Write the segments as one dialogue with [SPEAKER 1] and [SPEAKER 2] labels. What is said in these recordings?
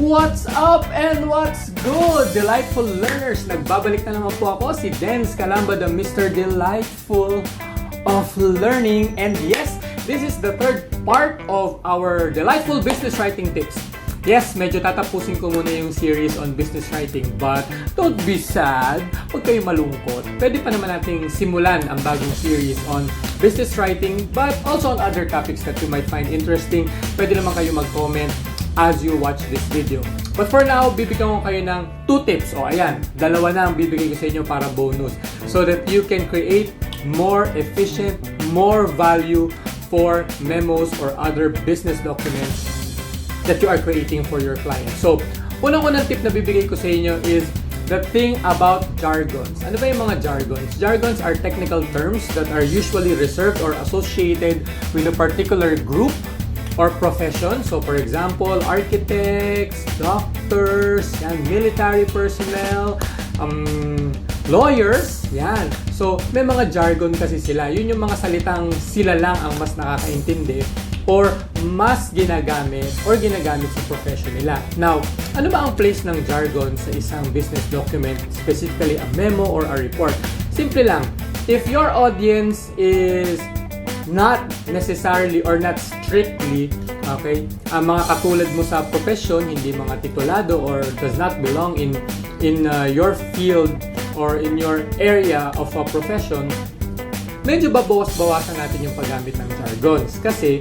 [SPEAKER 1] What's up and what's good, delightful learners? Nagbabalik na naman po ako, si Denz Calamba, the Mr. Delightful of Learning. And yes, this is the third part of our delightful business writing tips. Yes, medyo tatapusin ko muna yung series on business writing, but don't be sad, huwag kayong malungkot. Pwede pa naman nating simulan ang bagong series on business writing, but also on other topics that you might find interesting. Pwede naman kayo mag-comment as you watch this video. But for now, bibigyan ko kayo ng 2 tips. O ayan, dalawa na ang bibigay ko sa inyo para bonus. So that you can create more efficient, more value for memos or other business documents that you are creating for your clients. So, unang-unang tip na bibigay ko sa inyo is the thing about jargons. Ano ba yung mga jargons? Jargons are technical terms that are usually reserved or associated with a particular group or profession. So, for example, architects, doctors, yan, military personnel, lawyers, yan. So, may mga jargon kasi sila. Yun yung mga salitang sila lang ang mas nakakaintindi or mas ginagamit sa profession nila. Now, ano ba ang place ng jargon sa isang business document, specifically a memo or a report? Simple lang. If your audience is not necessarily or not strictly, okay, ang mga katulad mo sa profession, hindi mga titulado or does not belong in your field or in your area of a profession, medyo babawas-bawasan natin yung paggamit ng jargons kasi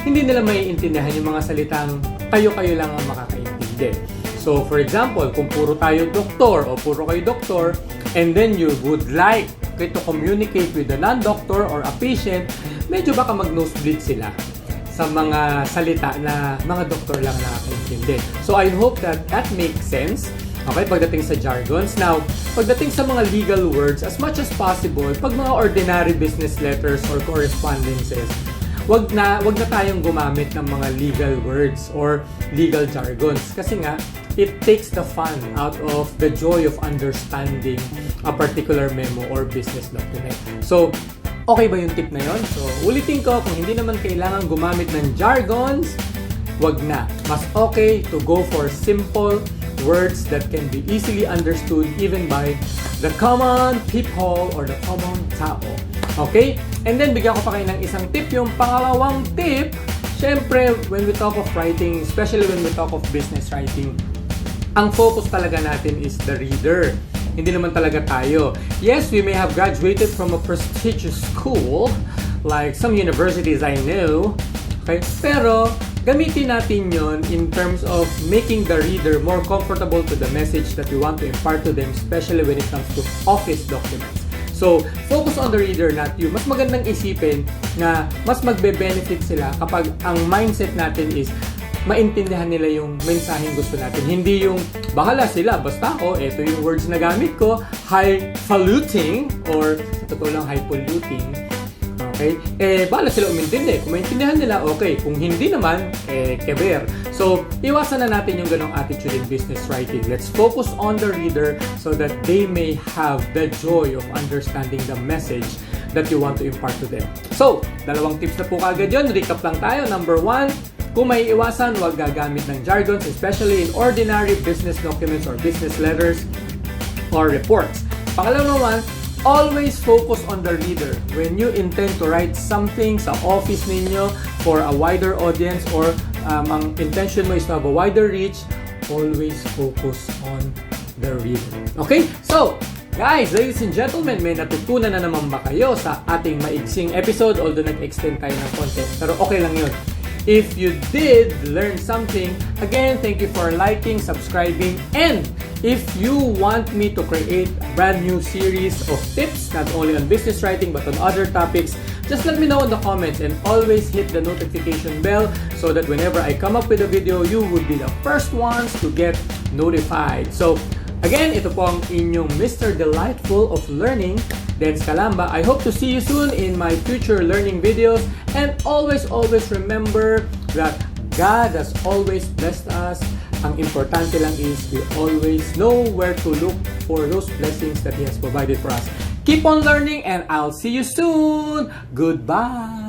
[SPEAKER 1] hindi nila maiintindihan yung mga salitang kayo-kayo lang ang makakaintindi. So, for example, kung puro tayo doktor o puro kayo doktor and then you would like to communicate with a non-doctor or a patient, medyo baka mag-nosebleed sila sa mga salita na mga doktor lang nakakaintindi. So, I hope that makes sense. Okay, pagdating sa jargons. Now, pagdating sa mga legal words, as much as possible, pag mga ordinary business letters or correspondences, wag na tayong gumamit ng mga legal words or legal jargons. Kasi nga, it takes the fun out of the joy of understanding a particular memo or business document. So, okay ba yung tip na yon? So, ulitin ko, kung hindi naman kailangan gumamit ng jargons, wag na. Mas okay to go for simple words that can be easily understood even by the common people or the common tao. Okay? And then, bigyan ko pa kayo ng isang tip. Yung pangalawang tip, syempre, when we talk of writing, especially when we talk of business writing, ang focus talaga natin is the reader. Hindi naman talaga tayo. Yes, we may have graduated from a prestigious school, like some universities I know, okay? Pero, gamitin natin yon in terms of making the reader more comfortable to the message that we want to impart to them, especially when it comes to office documents. So, focus on the reader, not you. Mas magandang isipin na mas magbe-benefit sila kapag ang mindset natin is maintindihan nila yung mensaheng gusto natin. Hindi yung bahala sila, basta ako, eto yung words na gamit ko, highfalutin or sa totoo lang highpolluting. Okay? Bahala sila umintindi. Kung maintindihan nila, okay. Kung hindi naman, keber. So, iwasan na natin yung ganong attitude in business writing. Let's focus on the reader so that they may have the joy of understanding the message that you want to impart to them. So, dalawang tips na po kagad yun. Recap lang tayo. Number 1, kung may iwasan, huwag gagamit ng jargons, especially in ordinary business documents or business letters or reports. Pangalawa naman, always focus on the reader. When you intend to write something sa office ninyo for a wider audience or ang intention mo is to have a wider reach, always focus on the reader. Okay? So, guys, ladies and gentlemen, may natutunan na naman ba kayo sa ating maigsing episode? Although nag-extend tayo ng content, pero okay lang yun. If you did learn something, again, thank you for liking, subscribing, and if you want me to create a brand new series of tips, not only on business writing but on other topics, just let me know in the comments and always hit the notification bell so that whenever I come up with a video, you would be the first ones to get notified. So, again, ito po ang inyong Mr. Delightful of Learning, Denz Calamba. I hope to see you soon in my future learning videos. And always remember that God has always blessed us. Ang importante lang is we always know where to look for those blessings that He has provided for us. Keep on learning and I'll see you soon. Goodbye!